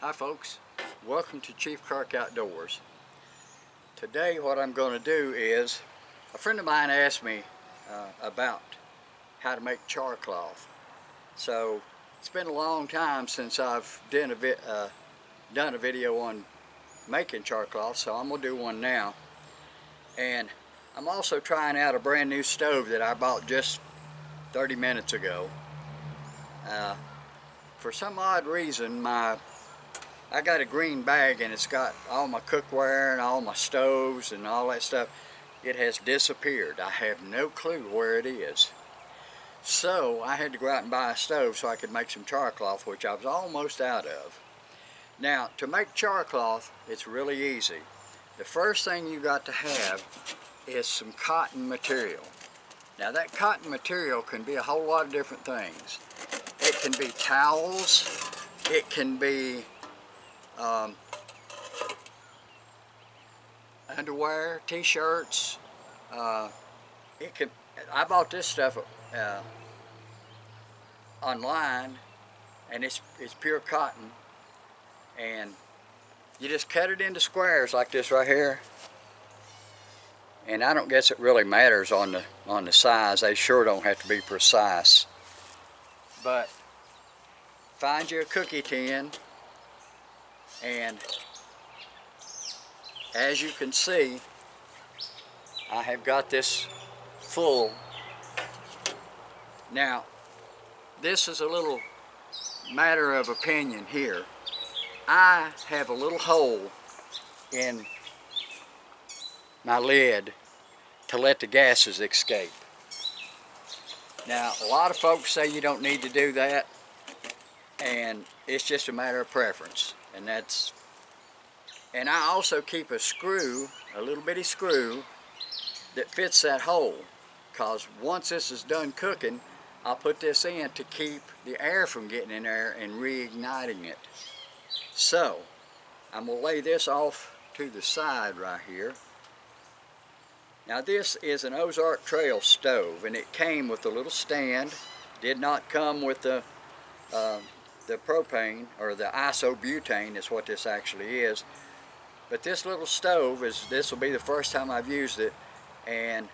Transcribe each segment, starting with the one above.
Hi folks, welcome to Chief Kirk Outdoors. Today what I'm going to do is, a friend of mine asked me about how to make charcloth. So it's been a long time since I've done a video on making charcloth, so I'm going to do one now. And I'm also trying out a brand new stove that I bought just 30 minutes ago. For some odd reason, I got a green bag and it's got all my cookware and all my stoves and all that stuff. It has disappeared. I have no clue where it is. So I had to go out and buy a stove so I could make some charcloth, which I was almost out of. Now, to make charcloth, it's really easy. The first thing you got to have is some cotton material. Now that cotton material can be a whole lot of different things. It can be towels, it can be underwear, t-shirts. I bought this stuff online, and it's pure cotton, and you just cut it into squares like this right here. And I don't guess it really matters on the size. They sure don't have to be precise. But find you a cookie tin, and as you can see, I have got this full. Now, this is a little matter of opinion here. I have a little hole in my lid to let the gases escape. Now, a lot of folks say you don't need to do that, and it's just a matter of preference. And I also keep a screw, a little bitty screw, that fits that hole, because once this is done cooking, I'll put this in to keep the air from getting in there and reigniting it. So, I'm going to lay this off to the side right here. Now this is an Ozark Trail stove, and it came with a little stand. Did not come with the propane, or the isobutane is what this actually is. But this little stove, this will be the first time I've used it, and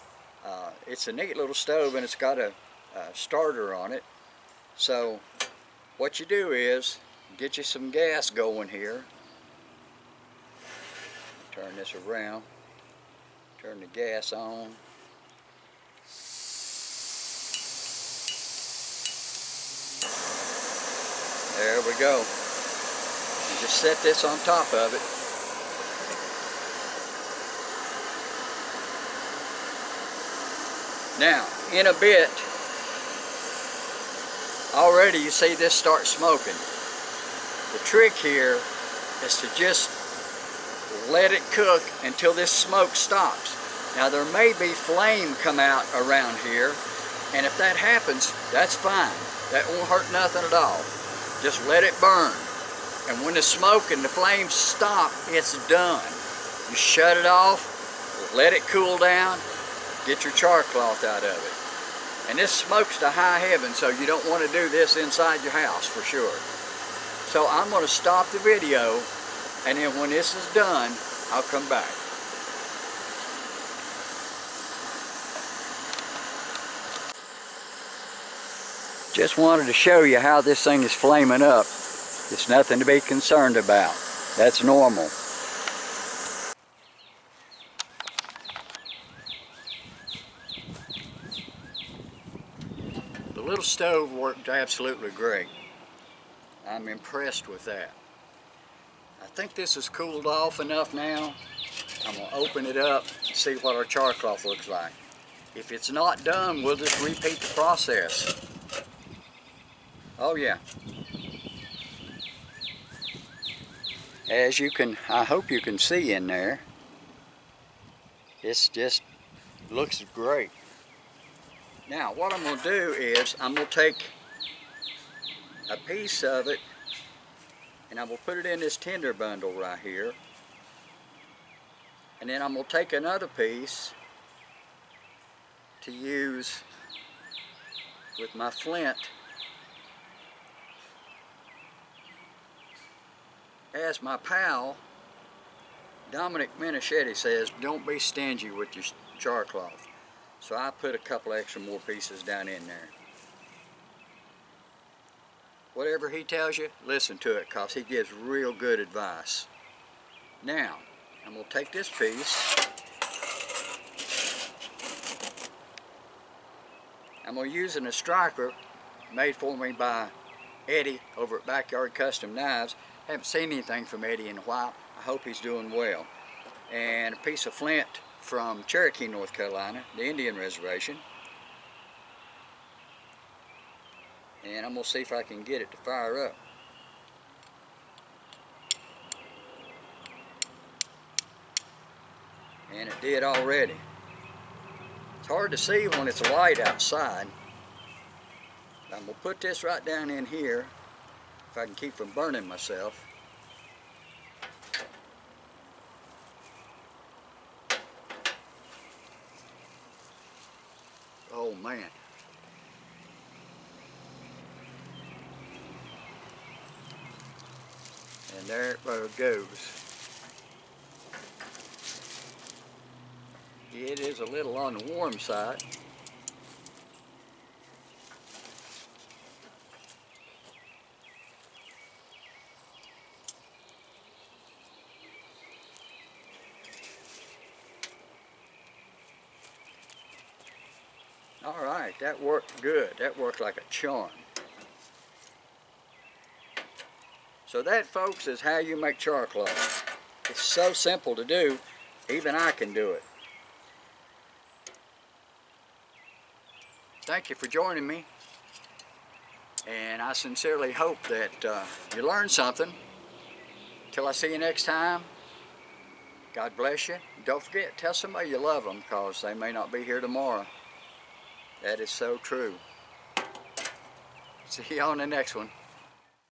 it's a neat little stove, and it's got a starter on it. So what you do is get you some gas going here. Turn this around. Turn the gas on. There we go. And just set this on top of it. Now, in a bit, already you see this start smoking. The trick here is to just let it cook until this smoke stops. Now there may be flame come out around here, and if that happens, that's fine. That won't hurt nothing at all. Just let it burn. And when the smoke and the flames stop, it's done. You shut it off, let it cool down, get your charcloth out of it. And this smokes to high heaven, so you don't want to do this inside your house for sure. So I'm going to stop the video, and then when this is done, I'll come back. Just wanted to show you how this thing is flaming up. It's nothing to be concerned about. That's normal. The little stove worked absolutely great. I'm impressed with that. I think this has cooled off enough now. I'm going to open it up and see what our charcloth looks like. If it's not done, we'll just repeat the process. Oh yeah. As you can, I hope you can see in there, this just looks great. Now what I'm going to do is I'm going to take a piece of it and I'm going to put it in this tinder bundle right here, and then I'm going to take another piece to use with my flint as my pal Dominic Minichetti says, don't be stingy with your Charcloth. So I put a couple extra more pieces down in there. Whatever he tells you, listen to it, because he gives real good advice. Now, I'm going to take this piece. I'm going to use a striker made for me by Eddie over at Backyard Custom Knives. Haven't seen anything from Eddie in a while. I hope he's doing well. And a piece of flint from Cherokee, North Carolina, the Indian Reservation. And I'm going to see if I can get it to fire up. And it did already. It's hard to see when it's light outside. I'm going to put this right down in here if I can keep from burning myself. Oh man. And there it goes. It is a little on the warm side. All right, that worked good. That worked like a charm. So that, folks, is how you make Charcloth. It's so simple to do, even I can do it. Thank you for joining me, and I sincerely hope that you learned something. Till I see you next time, God bless you. Don't forget, tell somebody you love them, because they may not be here tomorrow. That is so true. See you on the next one.